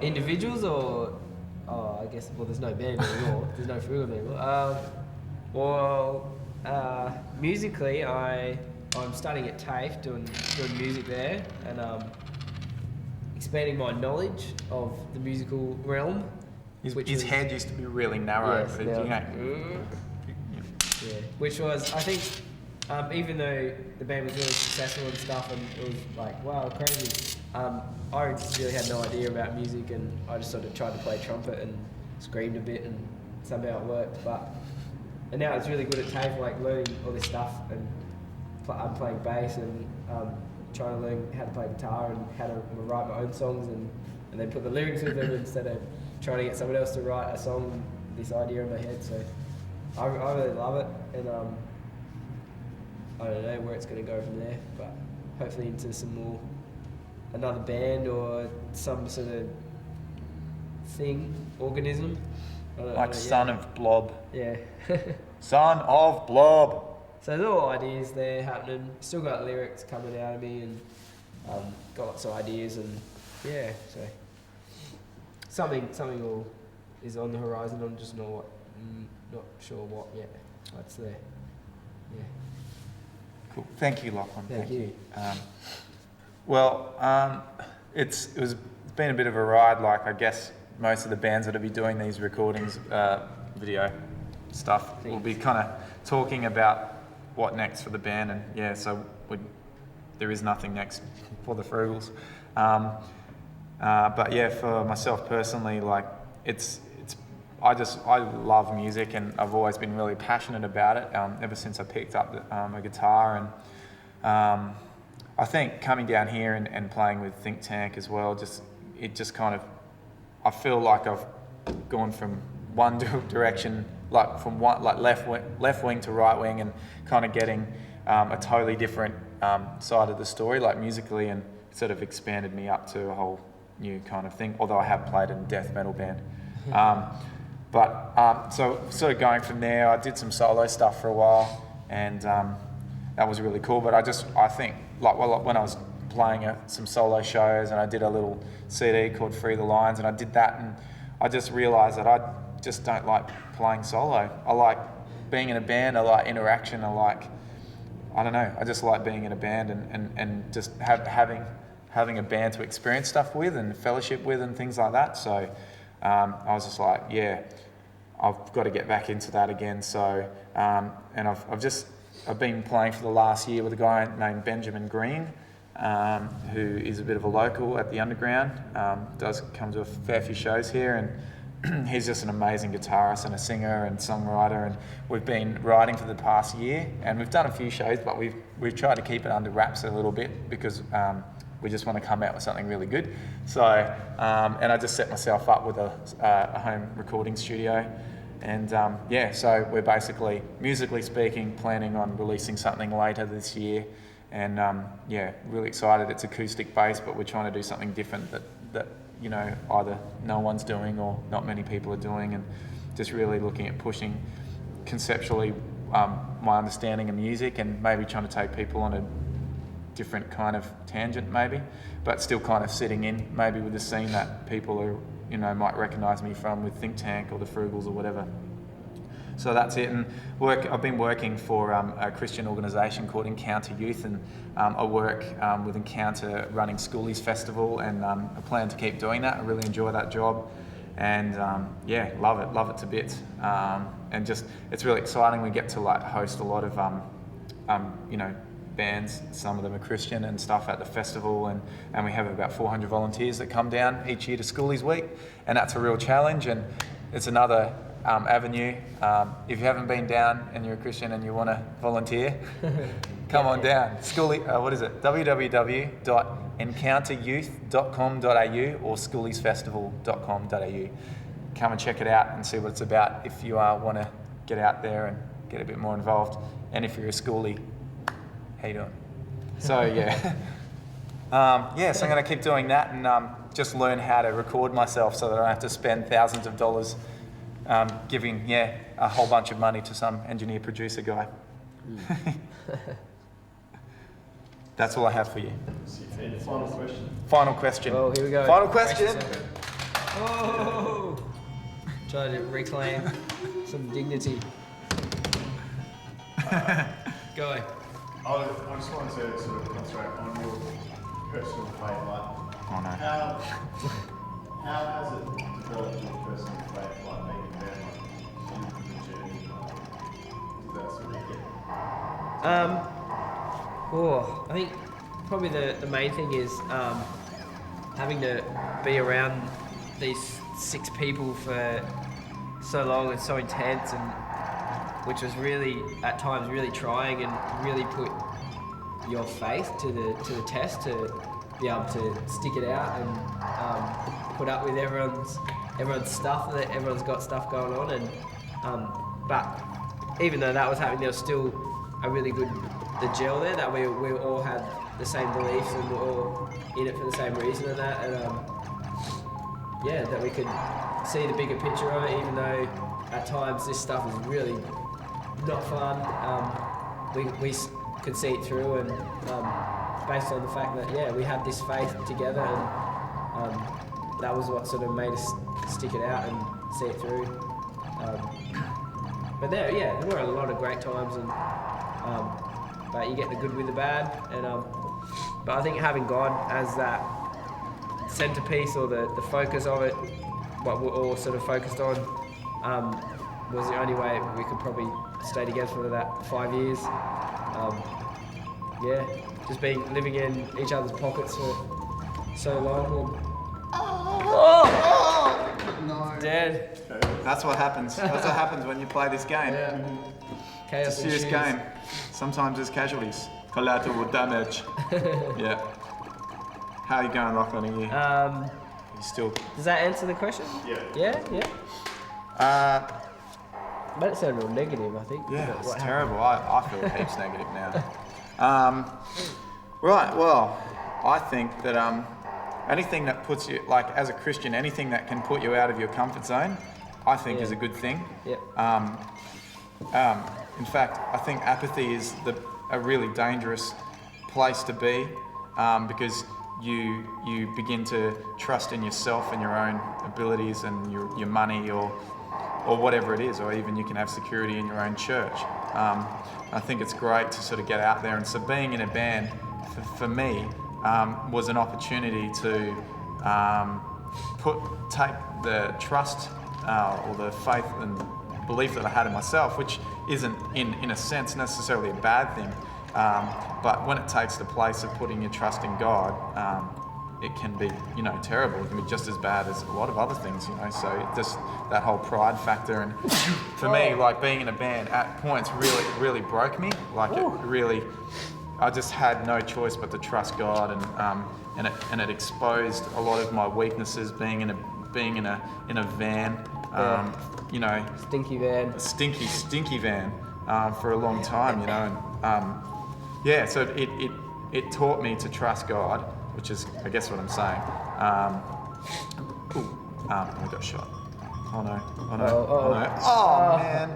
Individuals or, I guess, well, there's no band anymore. There's no Frugals anymore. Musically, I'm studying at TAFE, doing music there, and expanding my knowledge of the musical realm. His head used to be really narrow. Yes, yeah, which was, I think, even though the band was really successful and stuff, and it was like, wow, crazy, I just really had no idea about music, and I just sort of tried to play trumpet and screamed a bit, and somehow it worked. And now it's really good at TAFE, like learning all this stuff, and I'm playing bass and trying to learn how to play guitar and how to write my own songs and then put the lyrics with them instead of trying to get someone else to write a song, this idea in my head. So I really love it, and I don't know where it's going to go from there, but hopefully into another band or some sort of organism. Son of Blob. Yeah. Son of Blob. So there's all ideas there happening. Still got lyrics coming out of me, and got lots of ideas, and yeah, so something is on the horizon. I'm just not sure what yet. That's there. Yeah. Cool. Thank you, Lachlan. Thank you. It's been a bit of a ride. Like, I guess most of the bands that will be doing these recordings, video stuff, will be kind of talking about what next for the band, and yeah, so there is nothing next for the Frugals. But yeah, for myself personally, like I love music, and I've always been really passionate about it ever since I picked up a guitar, and I think coming down here and playing with Think Tank as well, I feel like I've gone from one direction, like from left wing to right wing, and kind of getting a totally different side of the story, like musically, and sort of expanded me up to a whole new kind of thing. Although I have played in a death metal band, so sort of going from there, I did some solo stuff for a while, and that was really cool. But I think when I was playing some solo shows, and I did a little CD called Free the Lines, and I did that, and I just realised that I just don't like playing solo. I like being in a band, I like interaction, I don't know, I just like being in a band and just having a band to experience stuff with and fellowship with and things like that. So I was just like, yeah, I've got to get back into that again. So and I've been playing for the last year with a guy named Benjamin Green, who is a bit of a local at the Underground, does come to a fair few shows here, and he's just an amazing guitarist and a singer and songwriter, and we've been writing for the past year, and we've done a few shows, but we've tried to keep it under wraps a little bit because we just want to come out with something really good. So and I just set myself up with a home recording studio, and so we're basically, musically speaking, planning on releasing something later this year, and really excited. It's acoustic based, but we're trying to do something different that either no one's doing or not many people are doing, and just really looking at pushing conceptually my understanding of music, and maybe trying to take people on a different kind of tangent maybe, but still kind of sitting in maybe with the scene that people are, might recognise me from, with Think Tank or the Frugals or whatever. So that's it. And I've been working for a Christian organisation called Encounter Youth, and I work with Encounter running Schoolies Festival, and I plan to keep doing that. I really enjoy that job, and love it to bits. And just, it's really exciting. We get to host a lot of bands, some of them are Christian and stuff, at the festival, and we have about 400 volunteers that come down each year to Schoolies Week, and that's a real challenge, and it's another avenue. If you haven't been down and you're a Christian and you want to volunteer, come on down. www.encounteryouth.com.au or schooliesfestival.com.au. Come and check it out and see what it's about if you want to get out there and get a bit more involved. And if you're a schoolie, how you doing? So so I'm going to keep doing that, and just learn how to record myself so that I don't have to spend thousands of dollars giving a whole bunch of money to some engineer producer guy. That's all I have for you. And final question. Final question. Oh, here we go. Final question. Oh! Try to reclaim some dignity. Go. I just wanted to sort of concentrate on your personal faith. Like, Oh no. how has it developed your personal faith? Like being a man, like on the journey, did that sort of get? I think probably the main thing is having to be around these 6 people for so long and so intense, and which was really at times really trying and really put your faith to the test to be able to stick it out and put up with everyone's stuff, that everyone's got stuff going on, and but even though that was happening, there was still a really good gel there, that we all had the same beliefs and we're all in it for the same reason and that, and that we could see the bigger picture of it, even though at times this stuff is really not fun. We could see it through, and based on the fact that we had this faith together, and that was what sort of made us stick it out and see it through. But there were a lot of great times, and but you get the good with the bad, and but I think having God as that centerpiece or the focus of it, what we're all sort of focused on, was the only way we could probably stay together for that 5 years. Just living in each other's pockets for so long. No. Dead. That's what happens. That's what happens when you play this game. Chaos. It's a serious game. Sometimes there's casualties. Collateral damage. Yeah. How are you going, Lachlan? Are you still? Does that answer the question? Yeah. Yeah. But it sounded real negative, I think. Yeah, it's terrible. I feel heaps negative now. Right, well, I think that anything that puts you, like as a Christian, anything that can put you out of your comfort zone, I think is a good thing. Yep. In fact, I think apathy is a really dangerous place to be, because you begin to trust in yourself and your own abilities and your money or whatever it is, or even you can have security in your own church. I think it's great to sort of get out there, and so being in a band for me was an opportunity to take the trust or the faith and belief that I had in myself, which isn't in a sense necessarily a bad thing, but when it takes the place of putting your trust in God, it can be, terrible. It can be just as bad as a lot of other things, so just that whole pride factor. And for me, like being in a band at points really broke me. Like it really, I just had no choice but to trust God, and it exposed a lot of my weaknesses being in a van, Stinky van. a stinky van, for a long time, and so it taught me to trust God, which is, I guess, what I'm saying. I got shot. Oh no. Oh man.